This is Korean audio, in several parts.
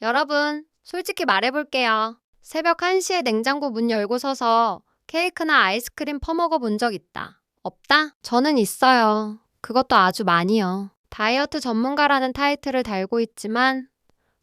여러분, 솔직히 말해볼게요. 새벽 1시에 냉장고 문 열고 서서 케이크나 아이스크림 퍼먹어 본 적 있다. 없다? 저는 있어요. 그것도 아주 많이요. 다이어트 전문가라는 타이틀을 달고 있지만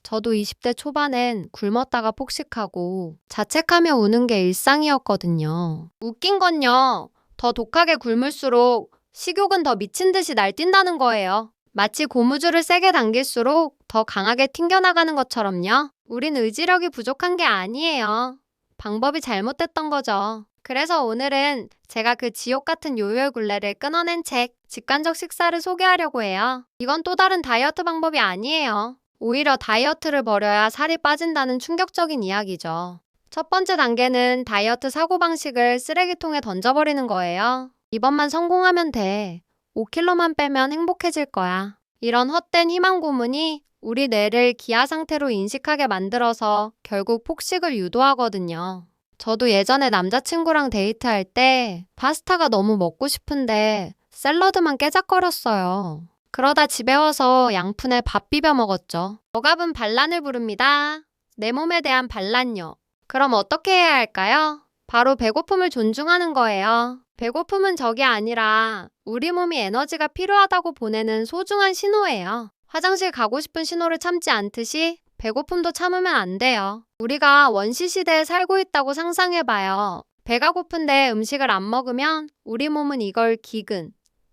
저도 20대 초반엔 굶었다가 폭식하고 자책하며 우는 게 일상이었거든요. 웃긴 건요. 더 독하게 굶을수록 식욕은 더 미친 듯이 날뛴다는 거예요. 마치 고무줄을 세게 당길수록 더 강하게 튕겨나가는 것처럼요. 우린 의지력이 부족한 게 아니에요. 방법이 잘못됐던 거죠. 그래서 오늘은 제가 그 지옥 같은 요요의 굴레를 끊어낸 책, 직관적 식사를 소개하려고 해요. 이건 또 다른 다이어트 방법이 아니에요. 오히려 다이어트를 버려야 살이 빠진다는 충격적인 이야기죠. 첫 번째 단계는 다이어트 사고방식을 쓰레기통에 던져버리는 거예요. 이번만 성공하면 돼. 5kg만 빼면 행복해질 거야. 이런 헛된 희망 고문이 우리 뇌를 기아 상태로 인식하게 만들어서 결국 폭식을 유도하거든요. 저도 예전에 남자친구랑 데이트할 때 파스타가 너무 먹고 싶은데 샐러드만 깨작거렸어요. 그러다 집에 와서 양푼에 밥 비벼 먹었죠. 억압은 반란을 부릅니다. 내 몸에 대한 반란요. 그럼 어떻게 해야 할까요? 바로 배고픔을 존중하는 거예요. 배고픔은 적이 아니라 우리 몸이 에너지가 필요하다고 보내는 소중한 신호예요. 화장실 가고 싶은 신호를 참지 않듯이 배고픔도 참으면 안 돼요. 우리가 원시 시대에 살고 있다고 상상해봐요. 배가 고픈데 음식을 안 먹으면 우리 몸은 이걸 기근,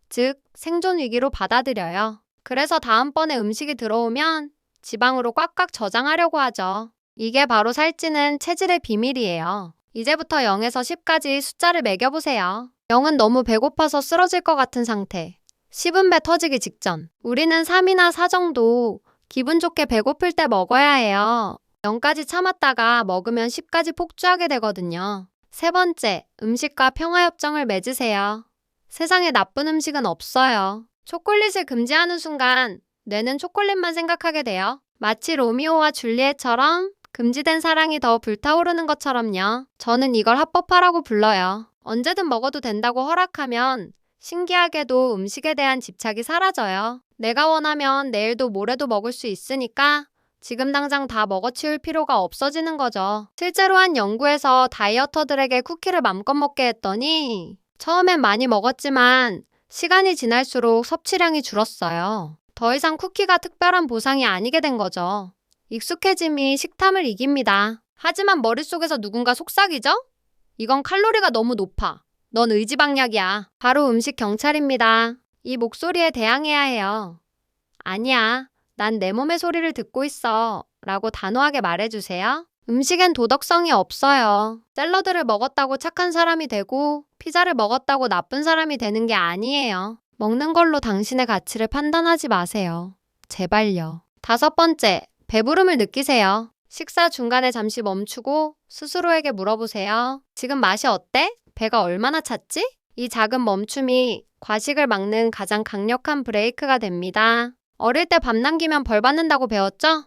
즉 생존 위기로 받아들여요. 그래서 다음번에 음식이 들어오면 지방으로 꽉꽉 저장하려고 하죠. 이게 바로 살찌는 체질의 비밀이에요. 이제부터 0에서 10까지 숫자를 매겨보세요. 0은 너무 배고파서 쓰러질 것 같은 상태. 10은 배 터지기 직전. 우리는 3이나 4 정도 기분 좋게 배고플 때 먹어야 해요. 0까지 참았다가 먹으면 10까지 폭주하게 되거든요. 세 번째, 음식과 평화협정을 맺으세요. 세상에 나쁜 음식은 없어요. 초콜릿을 금지하는 순간 뇌는 초콜릿만 생각하게 돼요. 마치 로미오와 줄리엣처럼 금지된 사랑이 더 불타오르는 것처럼요. 저는 이걸 합법화라고 불러요. 언제든 먹어도 된다고 허락하면 신기하게도 음식에 대한 집착이 사라져요. 내가 원하면 내일도 모레도 먹을 수 있으니까 지금 당장 다 먹어치울 필요가 없어지는 거죠. 실제로 한 연구에서 다이어터들에게 쿠키를 맘껏 먹게 했더니 처음엔 많이 먹었지만 시간이 지날수록 섭취량이 줄었어요. 더 이상 쿠키가 특별한 보상이 아니게 된 거죠. 익숙해짐이 식탐을 이깁니다. 하지만 머릿속에서 누군가 속삭이죠? 이건 칼로리가 너무 높아. 넌 의지박약이야. 바로 음식 경찰입니다. 이 목소리에 대항해야 해요. 아니야. 난 내 몸의 소리를 듣고 있어. 라고 단호하게 말해주세요. 음식엔 도덕성이 없어요. 샐러드를 먹었다고 착한 사람이 되고 피자를 먹었다고 나쁜 사람이 되는 게 아니에요. 먹는 걸로 당신의 가치를 판단하지 마세요. 제발요. 다섯 번째, 배부름을 느끼세요. 식사 중간에 잠시 멈추고 스스로에게 물어보세요. 지금 맛이 어때? 배가 얼마나 찼지? 이 작은 멈춤이 과식을 막는 가장 강력한 브레이크가 됩니다. 어릴 때 밥 남기면 벌 받는다고 배웠죠?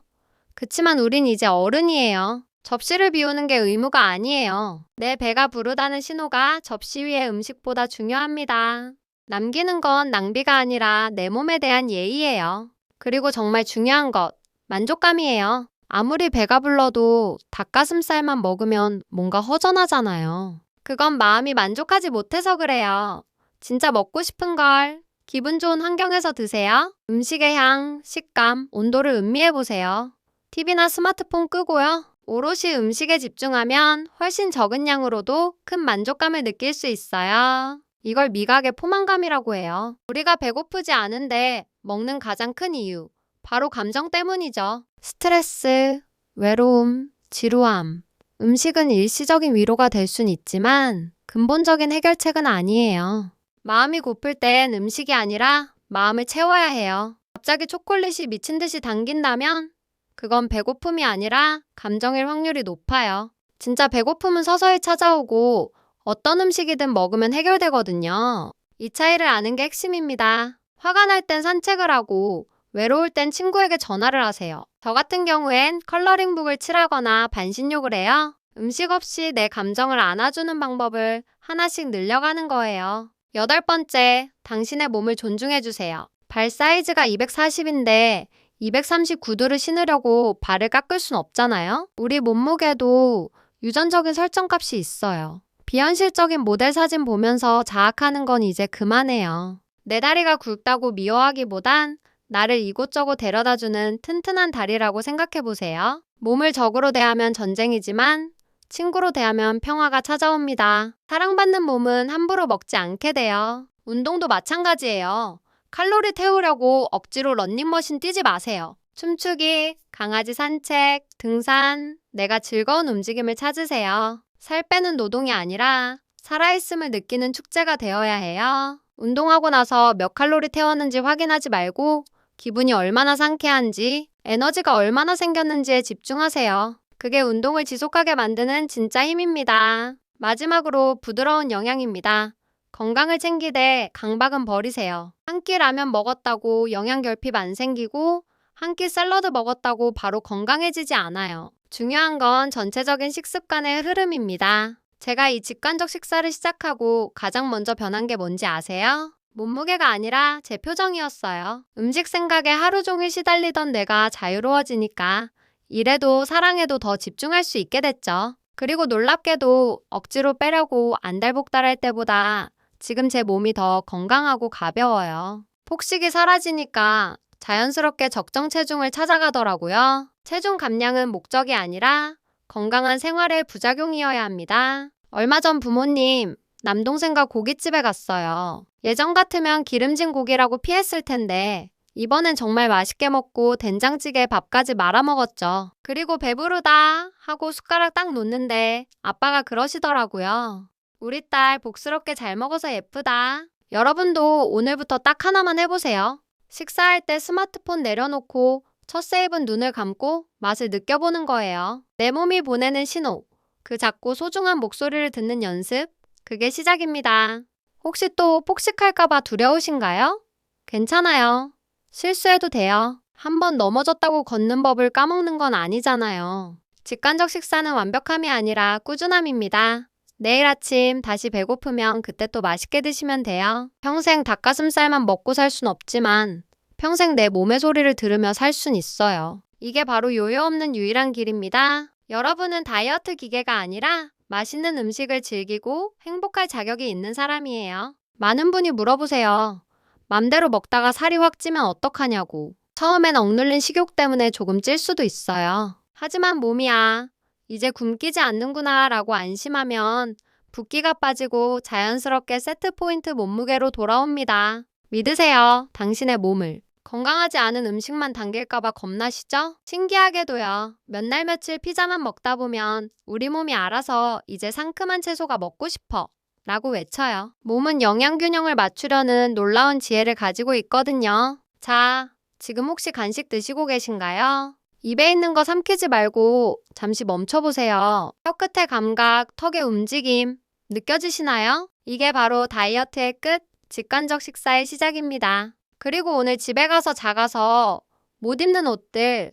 그치만 우린 이제 어른이에요. 접시를 비우는 게 의무가 아니에요. 내 배가 부르다는 신호가 접시 위의 음식보다 중요합니다. 남기는 건 낭비가 아니라 내 몸에 대한 예의예요. 그리고 정말 중요한 것, 만족감이에요. 아무리 배가 불러도 닭가슴살만 먹으면 뭔가 허전하잖아요. 그건 마음이 만족하지 못해서 그래요. 진짜 먹고 싶은 걸 기분 좋은 환경에서 드세요. 음식의 향, 식감, 온도를 음미해보세요. TV나 스마트폰 끄고요. 오롯이 음식에 집중하면 훨씬 적은 양으로도 큰 만족감을 느낄 수 있어요. 이걸 미각의 포만감이라고 해요. 우리가 배고프지 않은데 먹는 가장 큰 이유, 바로 감정 때문이죠. 스트레스, 외로움, 지루함. 음식은 일시적인 위로가 될 순 있지만 근본적인 해결책은 아니에요. 마음이 고플 땐 음식이 아니라 마음을 채워야 해요. 갑자기 초콜릿이 미친 듯이 당긴다면 그건 배고픔이 아니라 감정일 확률이 높아요. 진짜 배고픔은 서서히 찾아오고 어떤 음식이든 먹으면 해결되거든요. 이 차이를 아는 게 핵심입니다. 화가 날 땐 산책을 하고 외로울 땐 친구에게 전화를 하세요. 저 같은 경우엔 컬러링북을 칠하거나 반신욕을 해요. 음식 없이 내 감정을 안아주는 방법을 하나씩 늘려가는 거예요. 여덟 번째, 당신의 몸을 존중해주세요. 발 사이즈가 240인데 239도를 신으려고 발을 깎을 순 없잖아요? 우리 몸무게도 유전적인 설정값이 있어요. 비현실적인 모델 사진 보면서 자학하는 건 이제 그만해요. 내 다리가 굵다고 미워하기보단 나를 이곳저곳 데려다주는 튼튼한 다리라고 생각해보세요. 몸을 적으로 대하면 전쟁이지만 친구로 대하면 평화가 찾아옵니다. 사랑받는 몸은 함부로 먹지 않게 돼요. 운동도 마찬가지예요. 칼로리 태우려고 억지로 런닝머신 뛰지 마세요. 춤추기, 강아지 산책, 등산, 내가 즐거운 움직임을 찾으세요. 살 빼는 노동이 아니라 살아있음을 느끼는 축제가 되어야 해요. 운동하고 나서 몇 칼로리 태웠는지 확인하지 말고 기분이 얼마나 상쾌한지, 에너지가 얼마나 생겼는지에 집중하세요. 그게 운동을 지속하게 만드는 진짜 힘입니다. 마지막으로 부드러운 영양입니다. 건강을 챙기되 강박은 버리세요. 한 끼 라면 먹었다고 영양 결핍 안 생기고 한 끼 샐러드 먹었다고 바로 건강해지지 않아요. 중요한 건 전체적인 식습관의 흐름입니다. 제가 이 직관적 식사를 시작하고 가장 먼저 변한 게 뭔지 아세요? 몸무게가 아니라 제 표정이었어요. 음식 생각에 하루 종일 시달리던 내가 자유로워지니까 일에도 사랑에도 더 집중할 수 있게 됐죠. 그리고 놀랍게도 억지로 빼려고 안달복달할 때보다 지금 제 몸이 더 건강하고 가벼워요. 폭식이 사라지니까 자연스럽게 적정 체중을 찾아가더라고요. 체중 감량은 목적이 아니라 건강한 생활의 부작용이어야 합니다. 얼마 전 부모님, 남동생과 고깃집에 갔어요. 예전 같으면 기름진 고기라고 피했을 텐데 이번엔 정말 맛있게 먹고 된장찌개에 밥까지 말아 먹었죠. 그리고 배부르다 하고 숟가락 딱 놓는데 아빠가 그러시더라고요. 우리 딸 복스럽게 잘 먹어서 예쁘다. 여러분도 오늘부터 딱 하나만 해보세요. 식사할 때 스마트폰 내려놓고 첫 세입은 눈을 감고 맛을 느껴보는 거예요. 내 몸이 보내는 신호, 그 작고 소중한 목소리를 듣는 연습, 그게 시작입니다. 혹시 또 폭식할까봐 두려우신가요? 괜찮아요. 실수해도 돼요. 한번 넘어졌다고 걷는 법을 까먹는 건 아니잖아요. 직관적 식사는 완벽함이 아니라 꾸준함입니다. 내일 아침 다시 배고프면 그때 또 맛있게 드시면 돼요. 평생 닭가슴살만 먹고 살 순 없지만 평생 내 몸의 소리를 들으며 살 순 있어요. 이게 바로 요요 없는 유일한 길입니다. 여러분은 다이어트 기계가 아니라 맛있는 음식을 즐기고 행복할 자격이 있는 사람이에요. 많은 분이 물어보세요. 맘대로 먹다가 살이 확 찌면 어떡하냐고. 처음엔 억눌린 식욕 때문에 조금 찔 수도 있어요. 하지만 몸이야, 이제 굶기지 않는구나 라고 안심하면 붓기가 빠지고 자연스럽게 세트 포인트 몸무게로 돌아옵니다. 믿으세요, 당신의 몸을. 건강하지 않은 음식만 당길까봐 겁나시죠? 신기하게도요. 몇 날 며칠 피자만 먹다 보면 우리 몸이 알아서 이제 상큼한 채소가 먹고 싶어 라고 외쳐요. 몸은 영양 균형을 맞추려는 놀라운 지혜를 가지고 있거든요. 자, 지금 혹시 간식 드시고 계신가요? 입에 있는 거 삼키지 말고 잠시 멈춰보세요. 혀끝의 감각, 턱의 움직임 느껴지시나요? 이게 바로 다이어트의 끝, 직관적 식사의 시작입니다. 그리고 오늘 집에 가서 작아서 못 입는 옷들,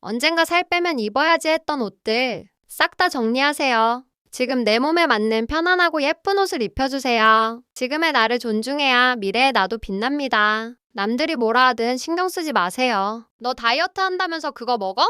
언젠가 살 빼면 입어야지 했던 옷들 싹 다 정리하세요. 지금 내 몸에 맞는 편안하고 예쁜 옷을 입혀주세요. 지금의 나를 존중해야 미래의 나도 빛납니다. 남들이 뭐라 하든 신경 쓰지 마세요. 너 다이어트 한다면서 그거 먹어?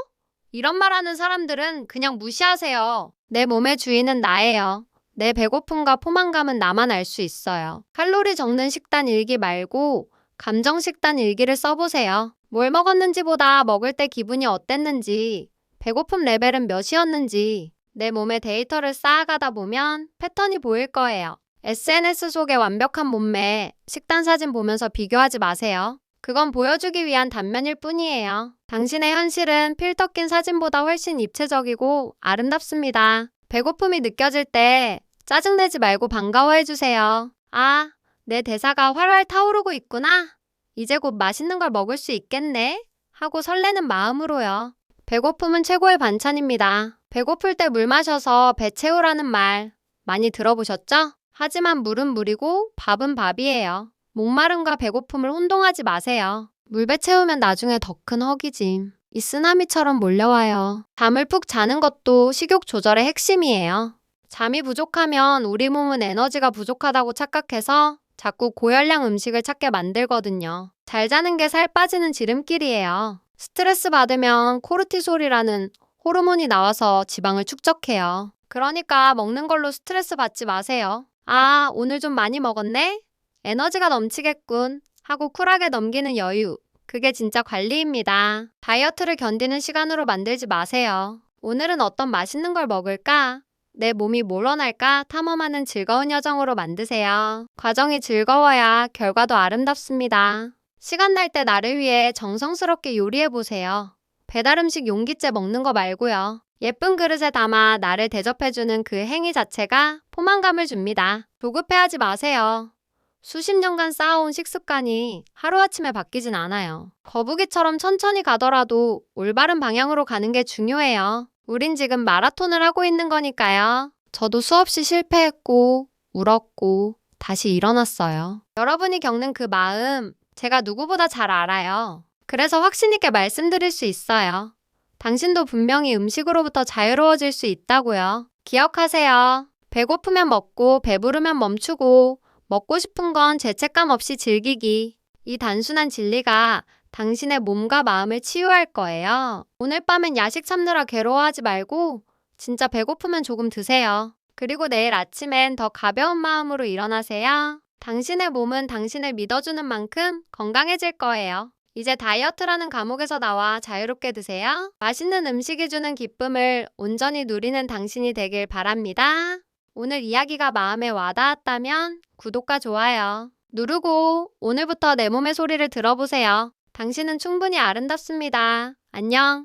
이런 말 하는 사람들은 그냥 무시하세요. 내 몸의 주인은 나예요. 내 배고픔과 포만감은 나만 알 수 있어요. 칼로리 적는 식단 일기 말고 감정 식단 일기를 써보세요. 뭘 먹었는지보다 먹을 때 기분이 어땠는지, 배고픔 레벨은 몇이었는지 내 몸의 데이터를 쌓아가다 보면 패턴이 보일 거예요. SNS 속의 완벽한 몸매, 식단 사진 보면서 비교하지 마세요. 그건 보여주기 위한 단면일 뿐이에요. 당신의 현실은 필터 낀 사진보다 훨씬 입체적이고 아름답습니다. 배고픔이 느껴질 때 짜증내지 말고 반가워해주세요. 아, 내 대사가 활활 타오르고 있구나. 이제 곧 맛있는 걸 먹을 수 있겠네. 하고 설레는 마음으로요. 배고픔은 최고의 반찬입니다. 배고플 때 물 마셔서 배 채우라는 말 많이 들어보셨죠? 하지만 물은 물이고 밥은 밥이에요. 목마름과 배고픔을 혼동하지 마세요. 물배 채우면 나중에 더 큰 허기짐. 이 쓰나미처럼 몰려와요. 잠을 푹 자는 것도 식욕 조절의 핵심이에요. 잠이 부족하면 우리 몸은 에너지가 부족하다고 착각해서 자꾸 고열량 음식을 찾게 만들거든요. 잘 자는 게 살 빠지는 지름길이에요. 스트레스 받으면 코르티솔이라는 호르몬이 나와서 지방을 축적해요. 그러니까 먹는 걸로 스트레스 받지 마세요. 아, 오늘 좀 많이 먹었네? 에너지가 넘치겠군. 하고 쿨하게 넘기는 여유. 그게 진짜 관리입니다. 다이어트를 견디는 시간으로 만들지 마세요. 오늘은 어떤 맛있는 걸 먹을까? 내 몸이 뭘 원할까 탐험하는 즐거운 여정으로 만드세요. 과정이 즐거워야 결과도 아름답습니다. 시간 날 때 나를 위해 정성스럽게 요리해보세요. 배달 음식 용기째 먹는 거 말고요. 예쁜 그릇에 담아 나를 대접해주는 그 행위 자체가 포만감을 줍니다. 조급해하지 마세요. 수십 년간 쌓아온 식습관이 하루아침에 바뀌진 않아요. 거북이처럼 천천히 가더라도 올바른 방향으로 가는 게 중요해요. 우린 지금 마라톤을 하고 있는 거니까요. 저도 수없이 실패했고, 울었고, 다시 일어났어요. 여러분이 겪는 그 마음, 제가 누구보다 잘 알아요. 그래서 확신 있게 말씀드릴 수 있어요. 당신도 분명히 음식으로부터 자유로워질 수 있다고요. 기억하세요. 배고프면 먹고, 배부르면 멈추고, 먹고 싶은 건 죄책감 없이 즐기기. 이 단순한 진리가 당신의 몸과 마음을 치유할 거예요. 오늘 밤엔 야식 참느라 괴로워하지 말고 진짜 배고프면 조금 드세요. 그리고 내일 아침엔 더 가벼운 마음으로 일어나세요. 당신의 몸은 당신을 믿어주는 만큼 건강해질 거예요. 이제 다이어트라는 감옥에서 나와 자유롭게 드세요. 맛있는 음식이 주는 기쁨을 온전히 누리는 당신이 되길 바랍니다. 오늘 이야기가 마음에 와닿았다면 구독과 좋아요 누르고 오늘부터 내 몸의 소리를 들어보세요. 당신은 충분히 아름답습니다. 안녕.